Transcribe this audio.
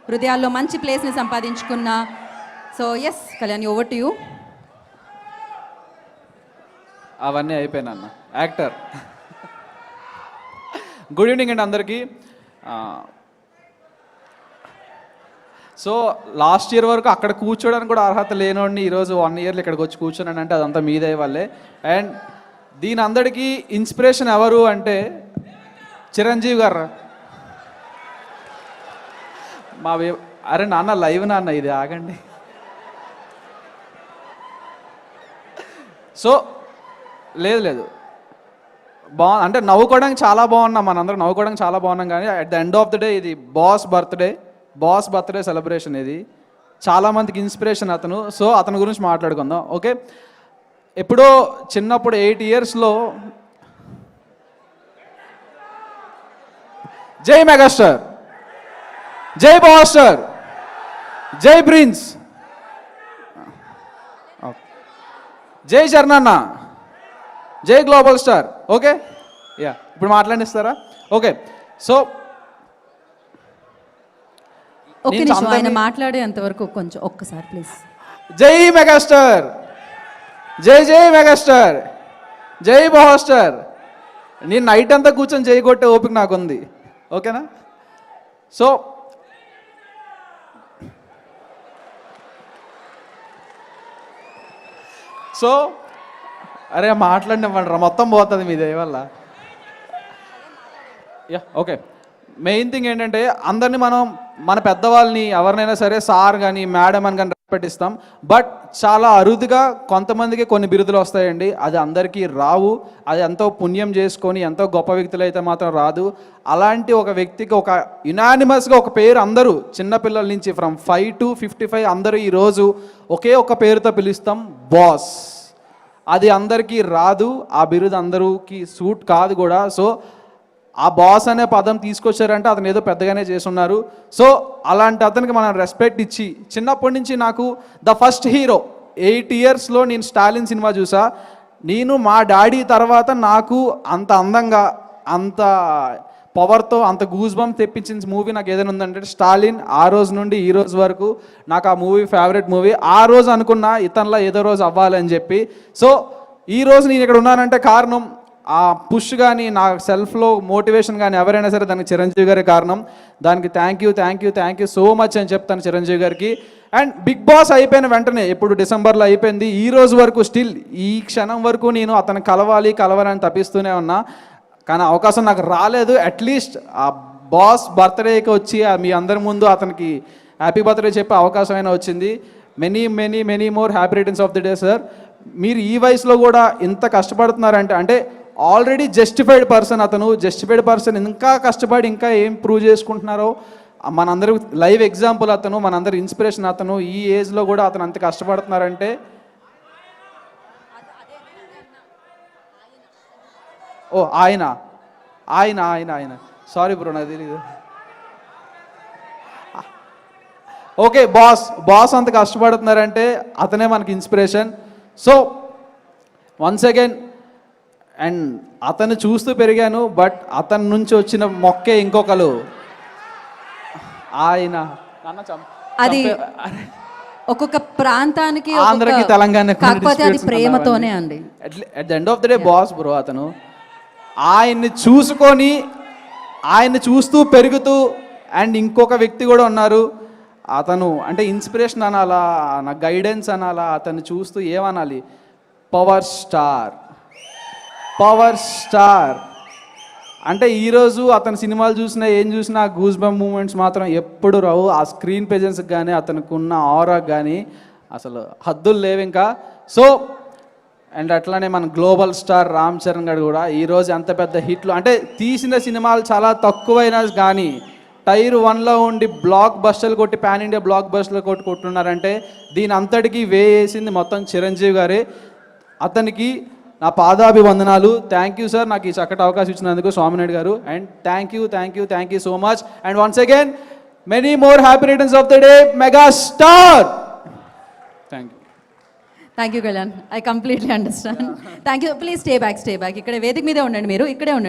హృదయాల్లో మంచి ప్లేస్ని సంపాదించుకున్న so S Kalyani, over to you. అవన్నీ అయిపోయినా అన్న యాక్టర్. గుడ్ ఈవినింగ్ అండి అందరికీ. సో లాస్ట్ ఇయర్ వరకు అక్కడ కూర్చోడానికి కూడా అర్హత లేనోడిని ఈరోజు 1 ఇయర్లో ఇక్కడికి వచ్చి కూర్చున్నానంటే అదంతా మీదే వాళ్ళే. అండ్ దీని అందరికీ ఇన్స్పిరేషన్ ఎవరు అంటే చిరంజీవి గారు. అరే నాన్న లైవ్ నాన్న, ఇది ఆగండి. సో లేదు అంటే నవ్వుకోవడానికి చాలా బాగున్నాం, మనందరం నవ్వుకోవడానికి చాలా బాగున్నాం. కానీ at the end of the day ఇది బాస్ బర్త్డే సెలబ్రేషన్. ఇది చాలామందికి ఇన్స్పిరేషన్ అతను. సో అతని గురించి మాట్లాడుకుందాం. ఓకే, ఎప్పుడో చిన్నప్పుడు 8 ఇయర్స్లో జై మెగాస్టార్, జై బాస్టర్, జై ప్రిన్స్, జై చరణన్న, జై గ్లోబల్ స్టార్. ఓకే, యా ఇప్పుడు మాట్లాడిస్తారా? ఓకే, సో ఆయన మాట్లాడేంత వరకు కొంచెం ఒక్కసారి ప్లీజ్. జై మెగాస్టార్, జై మెగాస్టార్, జై బాస్టర్. నేను నైట్ అంతా కూర్చొని జై కొట్టే ఓపిక నాకుంది. ఓకేనా? సో అరే మాట్లాడినవ్వండి, మొత్తం పోతుంది మీ దయ వల్ల. యా ఓకే, మెయిన్ థింగ్ ఏంటంటే అందరినీ మనం మన పెద్దవాళ్ళని ఎవరినైనా సరే సార్ కానీ మేడం అని కానీ రెస్పెక్ట్ ఇస్తాం. బట్ చాలా అరుదుగా కొంతమందికి కొన్ని బిరుదులు వస్తాయండి. అది అందరికీ రావు. అది ఎంతో పుణ్యం చేసుకొని ఎంతో గొప్ప వ్యక్తులు అయితే మాత్రం రాదు. అలాంటి ఒక వ్యక్తికి ఒక యునానిమస్గా ఒక పేరు అందరూ చిన్నపిల్లల నుంచి ఫ్రమ్ 5 to 55 అందరూ ఈరోజు ఒకే ఒక పేరుతో పిలుస్తాం, బాస్. అది అందరికీ రాదు, ఆ బిరుదు అందరికీ సూట్ కాదు కూడా. సో ఆ బాస్ అనే పదం తీసుకొచ్చారంటే అతను ఏదో పెద్దగానే చేస్తున్నారు. సో అలాంటి అతనికి మనం రెస్పెక్ట్ ఇచ్చి, చిన్నప్పటి నుంచి నాకు ద ఫస్ట్ హీరో 8 ఇయర్స్లో నేను స్టాలిన్ సినిమా చూసా. నేను మా డాడీ తర్వాత నాకు అంత అందంగా, అంత పవర్తో, అంత గూస్ బంప్ తెప్పించిన మూవీ నాకు ఏదైనా ఉందంటే స్టాలిన్. ఆ రోజు నుండి ఈ రోజు వరకు నాకు ఆ మూవీ ఫేవరెట్ మూవీ. ఆ రోజు అనుకున్నా ఇతనిలా ఏదో రోజు అవ్వాలని చెప్పి. సో ఈ రోజు నేను ఇక్కడ ఉన్నానంటే కారణం ఆ పుష్ కానీ, నా సెల్ఫ్లో మోటివేషన్ కానీ ఎవరైనా సరే దానికి చిరంజీవి గారే కారణం. దానికి థ్యాంక్ యూ సో మచ్ అని చెప్తాను చిరంజీవి గారికి. అండ్ బిగ్ బాస్ అయిపోయిన వెంటనే, ఇప్పుడు డిసెంబర్లో అయిపోయింది, ఈ రోజు వరకు స్టిల్ ఈ క్షణం వరకు నేను అతను కలవాలని తప్పిస్తూనే ఉన్నా. కానీ అవకాశం నాకు రాలేదు. అట్లీస్ట్ ఆ బాస్ బర్త్డేకి వచ్చి మీ అందరి ముందు అతనికి హ్యాపీ బర్త్డే చెప్పే అవకాశం అయినా వచ్చింది. Many more happy returns of the day sir. మీరు ఈ వయసులో కూడా ఇంత కష్టపడుతున్నారంటే అంటే ఆల్రెడీ జస్టిఫైడ్ పర్సన్ ఇంకా కష్టపడి ఇంకా ఏం ప్రూవ్ చేసుకుంటున్నారో మనందరూ లైవ్ ఎగ్జాంపుల్ అతను, మనందరి ఇన్స్పిరేషన్ అతను. ఈ ఏజ్లో కూడా అతను అంత కష్టపడుతున్నారంటే ఓ ఆయన సారీ బ్రో, నాకు తెలీదు. ఓకే, బాస్ అంత కష్టపడుతున్నారంటే అతనే మనకి inspiration. So once again, and అతను చూస్తూ పెరిగాను. బట్ అతని నుంచి వచ్చిన మొక్కే ఇంకొకరు ఆయన. అది ఒక్కొక్క ప్రాంతానికి, ఆంధ్రకి, తెలంగాణ, కాకపోతే అది ప్రేమతోనే అండి. At the end of the day boss bro అతను. ఆయన్ని చూసుకొని, ఆయన్ని చూస్తూ పెరుగుతూ, అండ్ ఇంకొక వ్యక్తి కూడా ఉన్నారు. అతను అంటే ఇన్స్పిరేషన్ అనాలా, నా గైడెన్స్ అనాలా, అతన్ని చూస్తూ ఏమనాలి, పవర్ స్టార్. అంటే ఈరోజు అతని సినిమాలు చూసినా ఏం చూసినా గూస్ బంప్ మూమెంట్స్ మాత్రం ఎప్పుడు రావు. ఆ స్క్రీన్ ప్రెజెన్స్కి కానీ, అతనికి ఉన్న ఆరాకి కానీ అసలు హద్దులు లేవు ఇంకా. సో అండ్ అట్లానే మన గ్లోబల్ స్టార్ రామ్ చరణ్ గారు కూడా ఈరోజు ఎంత పెద్ద హిట్లు, అంటే తీసిన సినిమాలు చాలా తక్కువైనా కానీ టైర్ 1లో ఉండి బ్లాక్ బస్టర్లు కొట్టి, పాన్ ఇండియా బ్లాక్ బస్టర్లు కొట్టున్నారంటే దీని అంతటికీ వేసింది మొత్తం చిరంజీవి గారే. అతనికి నా పాదాభివందనాలు. థ్యాంక్ యూ సార్, నాకు ఈ చక్కటి అవకాశం ఇచ్చినందుకు స్వామినాయుడు గారు. And thank you so much. And once again many more happy returns of the day megastar. Thank you Kalyan, I completely understand. Thank you. Please stay back. ఇక్కడ వేదిక మీదే ఉండండి, మీరు ఇక్కడే ఉండండి.